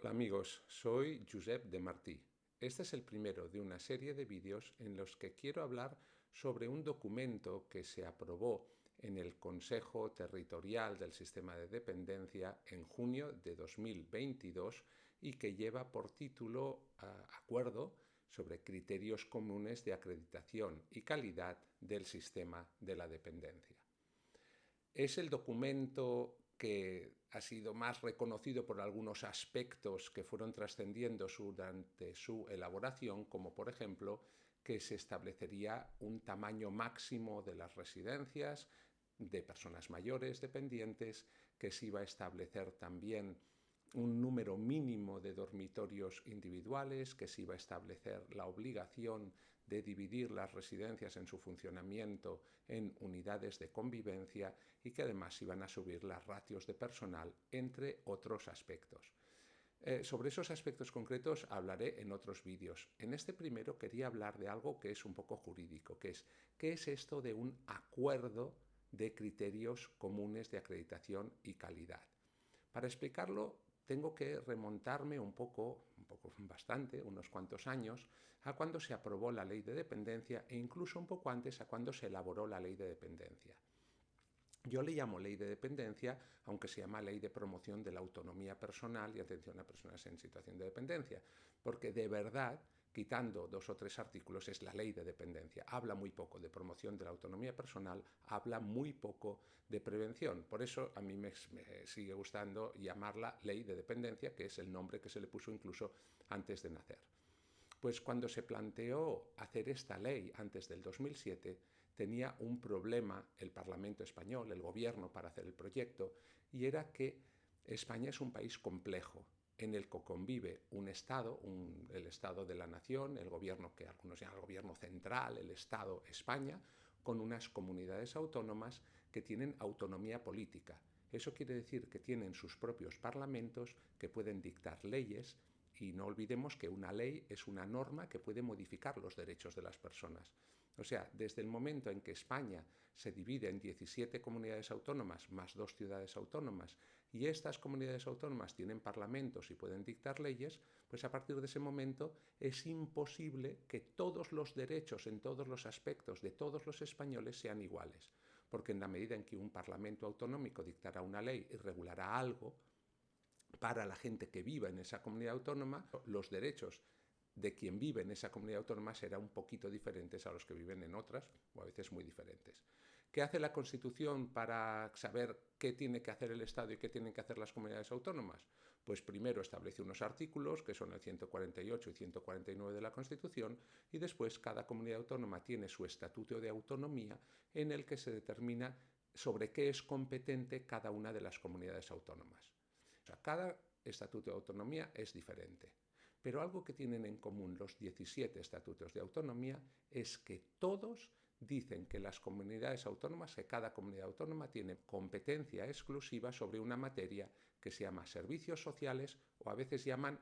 Hola amigos, soy Josep de Martí. Este es el primero de una serie de vídeos en los que quiero hablar sobre un documento que se aprobó en el Consejo Territorial del Sistema de Dependencia en junio de 2022 y que lleva por título Acuerdo sobre criterios comunes de acreditación y calidad del sistema de la dependencia. Es el documento que ha sido más reconocido por algunos aspectos que fueron trascendiendo durante su elaboración, como por ejemplo que se establecería un tamaño máximo de las residencias de personas mayores dependientes, que se iba a establecer también un número mínimo de dormitorios individuales, que se iba a establecer la obligación de dividir las residencias en su funcionamiento en unidades de convivencia y que además iban a subir las ratios de personal, entre otros aspectos. Sobre esos aspectos concretos hablaré en otros vídeos. En este primero quería hablar de algo que es un poco jurídico, que es ¿qué es esto de un acuerdo de criterios comunes de acreditación y calidad? Para explicarlo tengo que remontarme un poco bastante, unos cuantos años, a cuando se aprobó la ley de dependencia e incluso un poco antes a cuando se elaboró la ley de dependencia. Yo le llamo ley de dependencia, aunque se llama ley de promoción de la autonomía personal y atención a personas en situación de dependencia, porque de verdad, quitando 2 o 3 artículos, es la ley de dependencia. Habla muy poco de promoción de la autonomía personal, habla muy poco de prevención. Por eso a mí me sigue gustando llamarla ley de dependencia, que es el nombre que se le puso incluso antes de nacer. Pues cuando se planteó hacer esta ley antes del 2007, tenía un problema el Parlamento español, el gobierno, para hacer el proyecto, y era que España es un país complejo, en el que convive un Estado, el Estado de la Nación, el gobierno que algunos llaman el gobierno central, el Estado España, con unas comunidades autónomas que tienen autonomía política. Eso quiere decir que tienen sus propios parlamentos, que pueden dictar leyes, y no olvidemos que una ley es una norma que puede modificar los derechos de las personas. O sea, desde el momento en que España se divide en 17 comunidades autónomas más 2 ciudades autónomas y estas comunidades autónomas tienen parlamentos y pueden dictar leyes, pues a partir de ese momento es imposible que todos los derechos en todos los aspectos de todos los españoles sean iguales. Porque en la medida en que un parlamento autonómico dictará una ley y regulará algo, para la gente que viva en esa comunidad autónoma, los derechos de quien vive en esa comunidad autónoma serán un poquito diferentes a los que viven en otras, o a veces muy diferentes. ¿Qué hace la Constitución para saber qué tiene que hacer el Estado y qué tienen que hacer las comunidades autónomas? Pues primero establece unos artículos, que son el 148 y 149 de la Constitución, y después cada comunidad autónoma tiene su estatuto de autonomía en el que se determina sobre qué es competente cada una de las comunidades autónomas. O sea, cada estatuto de autonomía es diferente. Pero algo que tienen en común los 17 estatutos de autonomía es que todos dicen que las comunidades autónomas, que cada comunidad autónoma tiene competencia exclusiva sobre una materia que se llama servicios sociales o a veces llaman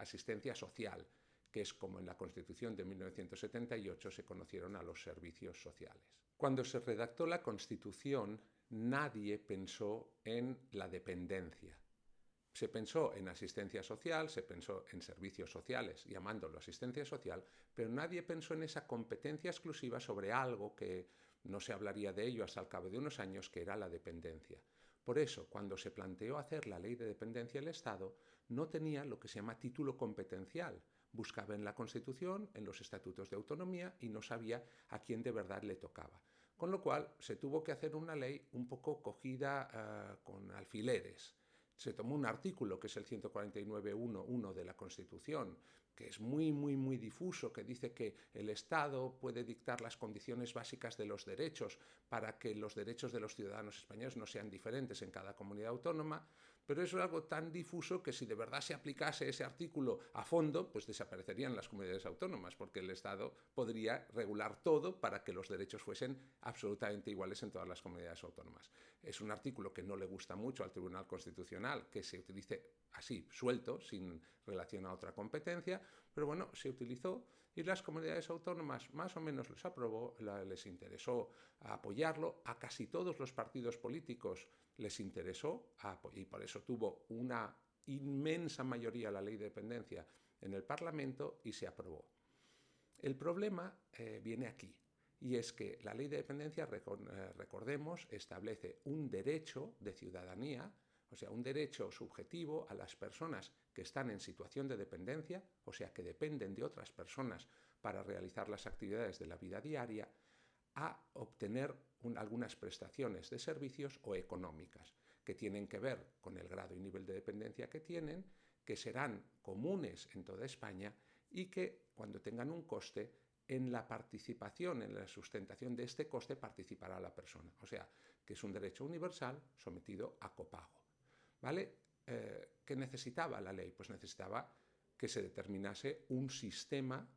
asistencia social, que es como en la Constitución de 1978 se conocieron a los servicios sociales. Cuando se redactó la Constitución, nadie pensó en la dependencia. Se pensó en asistencia social, se pensó en servicios sociales, llamándolo asistencia social, pero nadie pensó en esa competencia exclusiva sobre algo que no se hablaría de ello hasta el cabo de unos años, que era la dependencia. Por eso, cuando se planteó hacer la ley de dependencia del Estado, no tenía lo que se llama título competencial. Buscaba en la Constitución, en los estatutos de autonomía, y no sabía a quién de verdad le tocaba. Con lo cual, se tuvo que hacer una ley un poco cogida con alfileres. Se tomó un artículo, que es el 149.1.1 de la Constitución, que es muy difuso, que dice que el Estado puede dictar las condiciones básicas de los derechos para que los derechos de los ciudadanos españoles no sean diferentes en cada comunidad autónoma, pero eso es algo tan difuso que si de verdad se aplicase ese artículo a fondo, pues desaparecerían las comunidades autónomas, porque el Estado podría regular todo para que los derechos fuesen absolutamente iguales en todas las comunidades autónomas. Es un artículo que no le gusta mucho al Tribunal Constitucional, que se utilice así, suelto, sin relación a otra competencia, pero bueno, se utilizó y las comunidades autónomas más o menos les aprobó, les interesó apoyarlo, a casi todos los partidos políticos les interesó y por eso tuvo una inmensa mayoría la ley de dependencia en el Parlamento y se aprobó. El problema viene aquí, y es que la ley de dependencia, recordemos, establece un derecho de ciudadanía, o sea, un derecho subjetivo a las personas que están en situación de dependencia, o sea, que dependen de otras personas para realizar las actividades de la vida diaria, a obtener algunas prestaciones de servicios o económicas que tienen que ver con el grado y nivel de dependencia que tienen, que serán comunes en toda España y que cuando tengan un coste, en la participación, en la sustentación de este coste participará la persona. O sea, que es un derecho universal sometido a copago. ¿Vale? ¿Qué necesitaba la ley? Pues necesitaba que se determinase un sistema,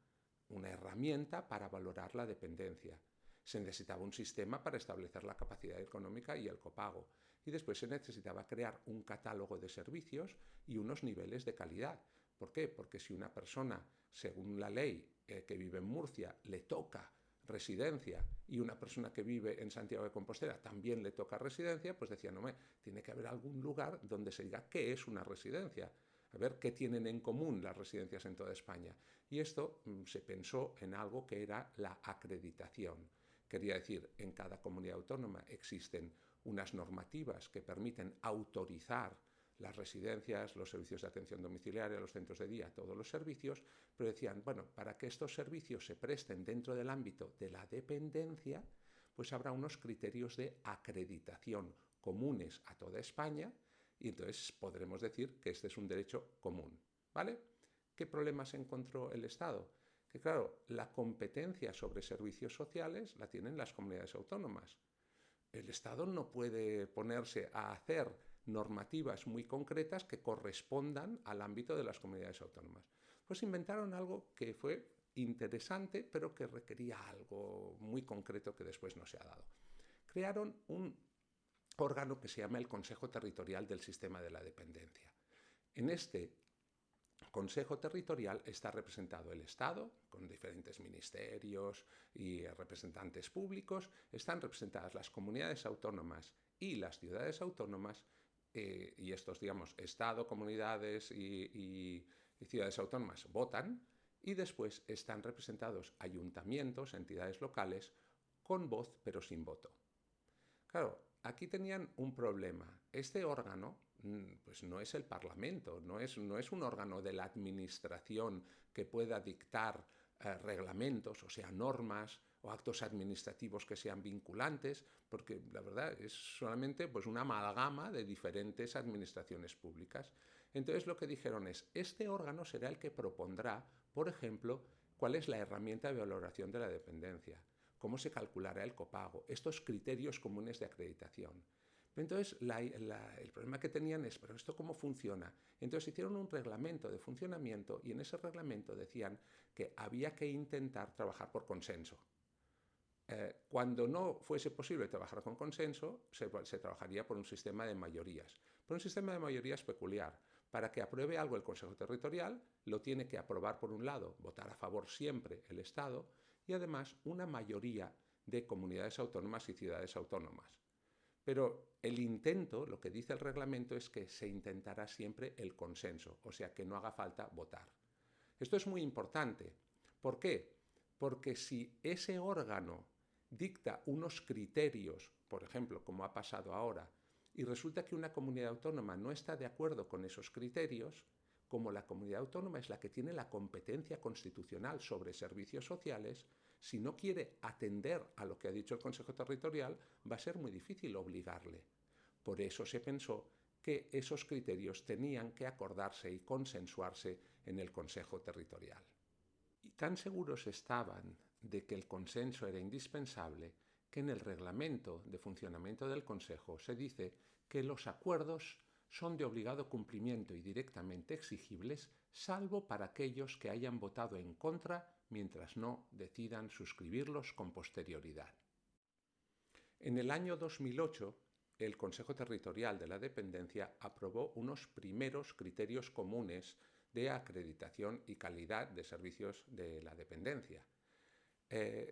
una herramienta para valorar la dependencia. Se necesitaba un sistema para establecer la capacidad económica y el copago. Y después se necesitaba crear un catálogo de servicios y unos niveles de calidad. ¿Por qué? Porque si una persona, según la ley, que vive en Murcia, le toca residencia y una persona que vive en Santiago de Compostela también le toca residencia, pues decían, no, tiene que haber algún lugar donde se diga qué es una residencia, a ver qué tienen en común las residencias en toda España. Y esto se pensó en algo que era la acreditación. Quería decir, en cada comunidad autónoma existen unas normativas que permiten autorizar las residencias, los servicios de atención domiciliaria, los centros de día, todos los servicios, pero decían, bueno, para que estos servicios se presten dentro del ámbito de la dependencia, pues habrá unos criterios de acreditación comunes a toda España y entonces podremos decir que este es un derecho común, ¿vale? ¿Qué problemas encontró el Estado? Que claro, la competencia sobre servicios sociales la tienen las comunidades autónomas. El Estado no puede ponerse a hacer normativas muy concretas que correspondan al ámbito de las comunidades autónomas. Pues inventaron algo que fue interesante, pero que requería algo muy concreto que después no se ha dado. Crearon un órgano que se llama el Consejo Territorial del Sistema de la Dependencia. En este Consejo Territorial está representado el Estado, con diferentes ministerios y representantes públicos, están representadas las comunidades autónomas y las ciudades autónomas, y estos, digamos, Estado, comunidades y ciudades autónomas votan, y después están representados ayuntamientos, entidades locales, con voz pero sin voto. Claro, aquí tenían un problema. Este órgano pues no es el Parlamento, no es un órgano de la administración que pueda dictar reglamentos, o sea, normas o actos administrativos que sean vinculantes, porque la verdad es solamente pues, una amalgama de diferentes administraciones públicas. Entonces lo que dijeron es, este órgano será el que propondrá, por ejemplo, cuál es la herramienta de valoración de la dependencia, cómo se calculará el copago, estos criterios comunes de acreditación. Entonces, el problema que tenían es, ¿pero esto cómo funciona? Entonces hicieron un reglamento de funcionamiento y en ese reglamento decían que había que intentar trabajar por consenso. Cuando no fuese posible trabajar con consenso, se trabajaría por un sistema de mayorías. Por un sistema de mayorías peculiar. Para que apruebe algo el Consejo Territorial, lo tiene que aprobar por un lado, votar a favor siempre el Estado, y además una mayoría de comunidades autónomas y ciudades autónomas. Pero el intento, lo que dice el reglamento, es que se intentará siempre el consenso, o sea, que no haga falta votar. Esto es muy importante. ¿Por qué? Porque si ese órgano dicta unos criterios, por ejemplo, como ha pasado ahora, y resulta que una comunidad autónoma no está de acuerdo con esos criterios, como la comunidad autónoma es la que tiene la competencia constitucional sobre servicios sociales, si no quiere atender a lo que ha dicho el Consejo Territorial, va a ser muy difícil obligarle. Por eso se pensó que esos criterios tenían que acordarse y consensuarse en el Consejo Territorial. Y tan seguros estaban de que el consenso era indispensable que en el reglamento de funcionamiento del Consejo se dice que los acuerdos son de obligado cumplimiento y directamente exigibles, salvo para aquellos que hayan votado en contra mientras no decidan suscribirlos con posterioridad. En el año 2008, el Consejo Territorial de la Dependencia aprobó unos primeros criterios comunes de acreditación y calidad de servicios de la dependencia.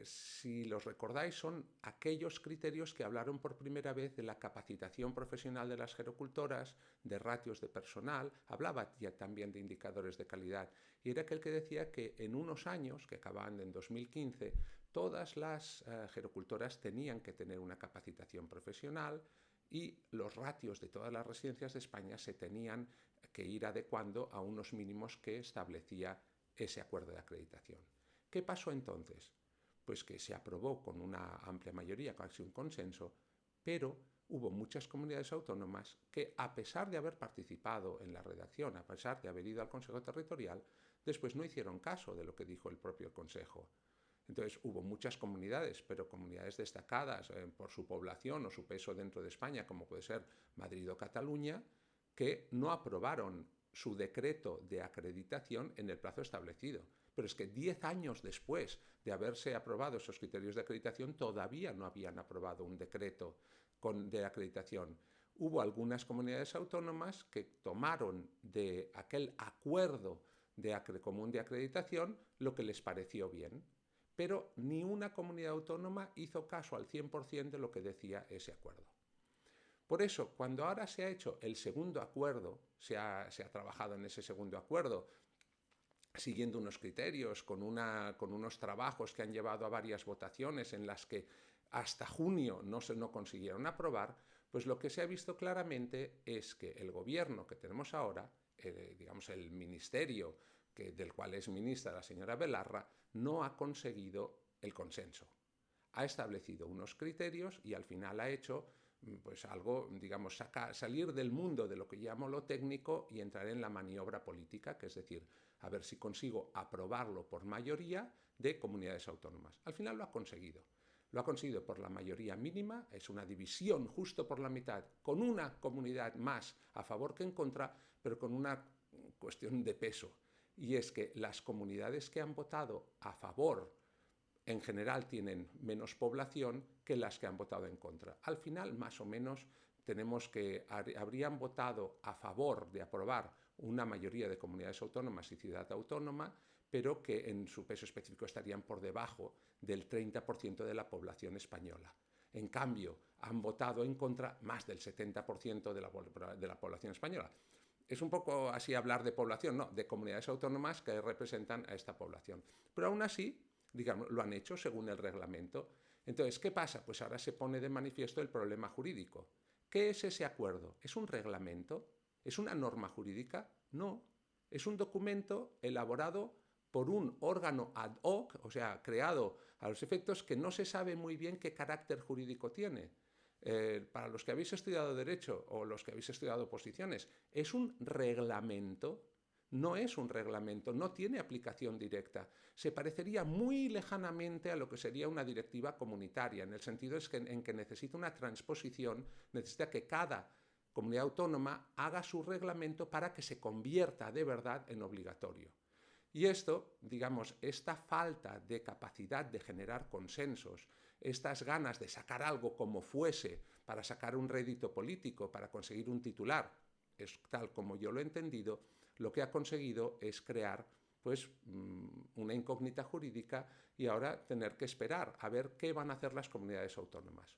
si los recordáis, son aquellos criterios que hablaron por primera vez de la capacitación profesional de las gerocultoras, de ratios de personal, hablaba ya también de indicadores de calidad, y era aquel que decía que en unos años, que acababan en 2015, todas las gerocultoras tenían que tener una capacitación profesional y los ratios de todas las residencias de España se tenían que ir adecuando a unos mínimos que establecía ese acuerdo de acreditación. ¿Qué pasó entonces? Pues que se aprobó con una amplia mayoría, casi un consenso, pero hubo muchas comunidades autónomas que, a pesar de haber participado en la redacción, a pesar de haber ido al Consejo Territorial, después no hicieron caso de lo que dijo el propio Consejo. Entonces hubo muchas comunidades, pero comunidades destacadas por su población o su peso dentro de España, como puede ser Madrid o Cataluña, que no aprobaron su decreto de acreditación en el plazo establecido. Pero es que 10 años después de haberse aprobado esos criterios de acreditación, todavía no habían aprobado un decreto de acreditación. Hubo algunas comunidades autónomas que tomaron de aquel acuerdo común de acreditación lo que les pareció bien, pero ni una comunidad autónoma hizo caso al 100% de lo que decía ese acuerdo. Por eso, cuando ahora se ha hecho el segundo acuerdo, se ha trabajado en ese segundo acuerdo, siguiendo unos criterios, con unos trabajos que han llevado a varias votaciones en las que hasta junio no consiguieron aprobar, pues lo que se ha visto claramente es que el gobierno que tenemos ahora, digamos el ministerio del cual es ministra la señora Belarra, no ha conseguido el consenso. Ha establecido unos criterios y al final ha hecho pues algo, digamos, salir del mundo de lo que llamo lo técnico y entrar en la maniobra política, que es decir, a ver si consigo aprobarlo por mayoría de comunidades autónomas. Al final lo ha conseguido. Lo ha conseguido por la mayoría mínima, es una división justo por la mitad, con una comunidad más a favor que en contra, pero con una cuestión de peso. Y es que las comunidades que han votado a favor en general tienen menos población que las que han votado en contra. Al final, más o menos, tenemos que habrían votado a favor de aprobar una mayoría de comunidades autónomas y ciudad autónoma, pero que en su peso específico estarían por debajo del 30% de la población española. En cambio, han votado en contra más del 70% de la población española. Es un poco así hablar de población, no, de comunidades autónomas que representan a esta población. Pero aún así, digamos, lo han hecho según el reglamento. Entonces, ¿qué pasa? Pues ahora se pone de manifiesto el problema jurídico. ¿Qué es ese acuerdo? ¿Es un reglamento? ¿Es una norma jurídica? No. Es un documento elaborado por un órgano ad hoc, o sea, creado a los efectos que no se sabe muy bien qué carácter jurídico tiene. Para los que habéis estudiado Derecho o los que habéis estudiado oposiciones, es un reglamento. No es un reglamento, no tiene aplicación directa. Se parecería muy lejanamente a lo que sería una directiva comunitaria, en el sentido en que necesita una transposición, necesita que cada comunidad autónoma haga su reglamento para que se convierta de verdad en obligatorio. Y esto, digamos, esta falta de capacidad de generar consensos, estas ganas de sacar algo como fuese para sacar un rédito político, para conseguir un titular, es tal como yo lo he entendido, lo que ha conseguido es crear pues una incógnita jurídica y ahora tener que esperar a ver qué van a hacer las comunidades autónomas.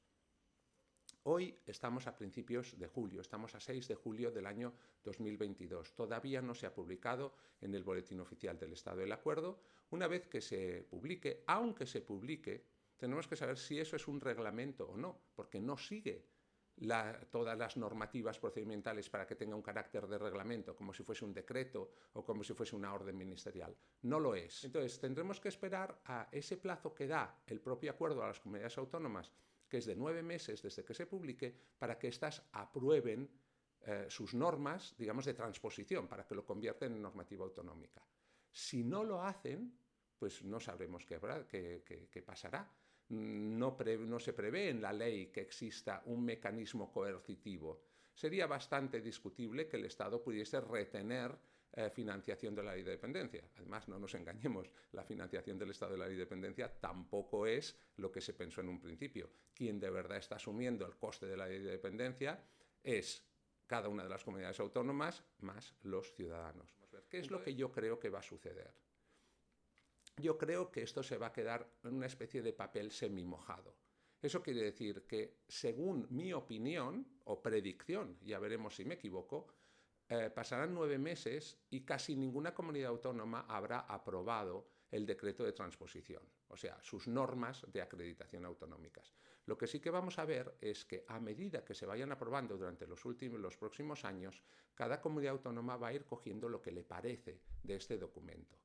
Hoy estamos a principios de julio, estamos a 6 de julio del año 2022. Todavía no se ha publicado en el Boletín Oficial del Estado el Acuerdo. Una vez que se publique, aunque se publique, tenemos que saber si eso es un reglamento o no, porque no sigue todas las normativas procedimentales para que tenga un carácter de reglamento, como si fuese un decreto o como si fuese una orden ministerial. No lo es. Entonces, tendremos que esperar a ese plazo que da el propio acuerdo a las comunidades autónomas, que es de 9 meses desde que se publique, para que éstas aprueben sus normas, digamos, de transposición, para que lo conviertan en normativa autonómica. Si no lo hacen, pues no sabremos qué pasará. No se prevé en la ley que exista un mecanismo coercitivo. Sería bastante discutible que el Estado pudiese retener financiación de la ley de dependencia. Además, no nos engañemos, la financiación del Estado de la ley de dependencia tampoco es lo que se pensó en un principio. Quien de verdad está asumiendo el coste de la ley de dependencia es cada una de las comunidades autónomas más los ciudadanos. ¿Qué es lo que yo creo que va a suceder? yo creo que esto se va a quedar en una especie de papel semimojado. Eso quiere decir que, según mi opinión o predicción, ya veremos si me equivoco, pasarán 9 meses y casi ninguna comunidad autónoma habrá aprobado el decreto de transposición, o sea, sus normas de acreditación autonómicas. Lo que sí que vamos a ver es que a medida que se vayan aprobando durante los próximos años, cada comunidad autónoma va a ir cogiendo lo que le parece de este documento.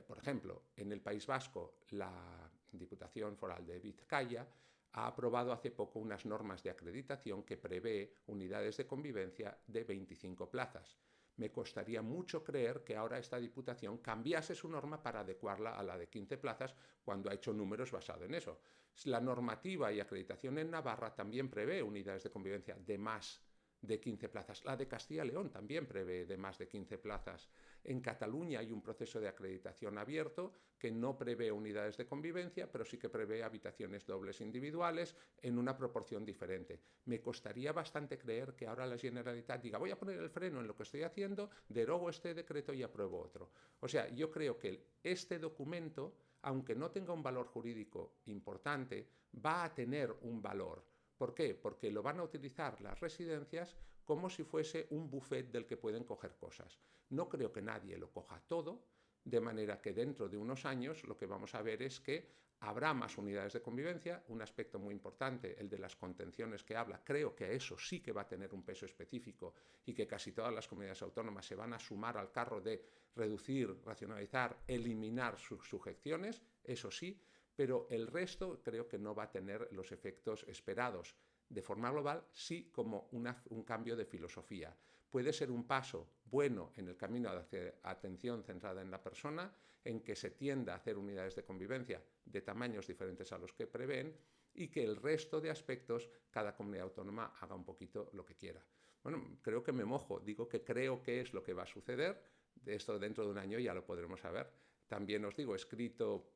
Por ejemplo, en el País Vasco, la Diputación Foral de Vizcaya ha aprobado hace poco unas normas de acreditación que prevé unidades de convivencia de 25 plazas. Me costaría mucho creer que ahora esta Diputación cambiase su norma para adecuarla a la de 15 plazas cuando ha hecho números basados en eso. La normativa y acreditación en Navarra también prevé unidades de convivencia de más de 15 plazas. La de Castilla y León también prevé de más de 15 plazas. En Cataluña hay un proceso de acreditación abierto que no prevé unidades de convivencia, pero sí que prevé habitaciones dobles individuales en una proporción diferente. Me costaría bastante creer que ahora la Generalitat diga voy a poner el freno en lo que estoy haciendo, derogo este decreto y apruebo otro. O sea, yo creo que este documento, aunque no tenga un valor jurídico importante, va a tener un valor. ¿Por qué? Porque lo van a utilizar las residencias como si fuese un buffet del que pueden coger cosas. No creo que nadie lo coja todo, de manera que dentro de unos años lo que vamos a ver es que habrá más unidades de convivencia, un aspecto muy importante, el de las contenciones que habla, creo que eso sí que va a tener un peso específico y que casi todas las comunidades autónomas se van a sumar al carro de reducir, racionalizar, eliminar sus sujeciones, eso sí, pero el resto creo que no va a tener los efectos esperados. De forma global, sí como un cambio de filosofía. Puede ser un paso bueno en el camino hacia atención centrada en la persona, en que se tienda a hacer unidades de convivencia de tamaños diferentes a los que prevén y que el resto de aspectos cada comunidad autónoma haga un poquito lo que quiera. Bueno, creo que me mojo, digo que creo que es lo que va a suceder, esto dentro de un año ya lo podremos saber. También os digo, he escrito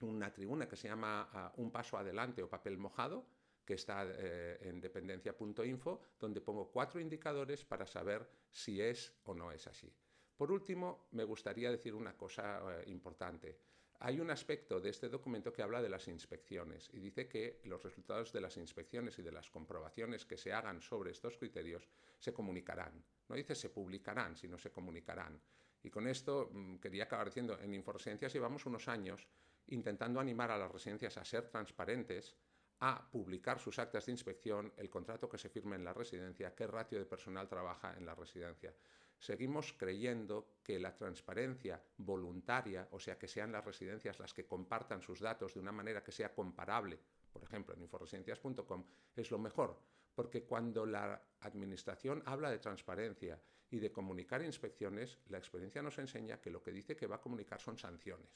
una tribuna que se llama Un paso adelante o papel mojado, que está en dependencia.info, donde pongo 4 indicadores para saber si es o no es así. Por último, me gustaría decir una cosa importante. Hay un aspecto de este documento que habla de las inspecciones y dice que los resultados de las inspecciones y de las comprobaciones que se hagan sobre estos criterios se comunicarán. No dice se publicarán, sino se comunicarán. Y con esto quería acabar diciendo, en Inforesidencias llevamos unos años intentando animar a las residencias a ser transparentes, a publicar sus actas de inspección, el contrato que se firme en la residencia, qué ratio de personal trabaja en la residencia. Seguimos creyendo que la transparencia voluntaria, o sea, que sean las residencias las que compartan sus datos de una manera que sea comparable, por ejemplo, en inforesidencias.com, es lo mejor, porque cuando la administración habla de transparencia y de comunicar inspecciones, la experiencia nos enseña que lo que dice que va a comunicar son sanciones.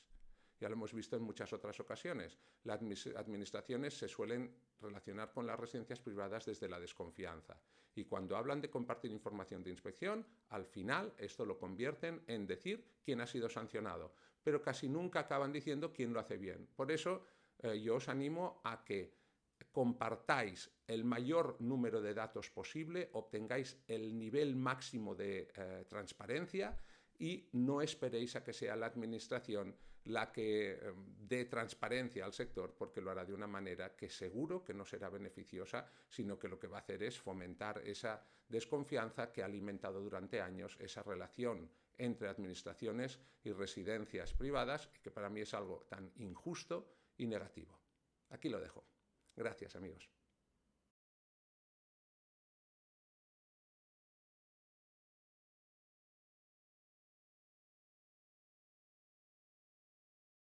Ya lo hemos visto en muchas otras ocasiones. Las administraciones se suelen relacionar con las residencias privadas desde la desconfianza. Y cuando hablan de compartir información de inspección, al final esto lo convierten en decir quién ha sido sancionado. Pero casi nunca acaban diciendo quién lo hace bien. Por eso yo os animo a que compartáis el mayor número de datos posible, obtengáis el nivel máximo de transparencia y no esperéis a que sea la administración la que dé transparencia al sector, porque lo hará de una manera que seguro que no será beneficiosa, sino que lo que va a hacer es fomentar esa desconfianza que ha alimentado durante años esa relación entre administraciones y residencias privadas, que para mí es algo tan injusto y negativo. Aquí lo dejo. Gracias, amigos.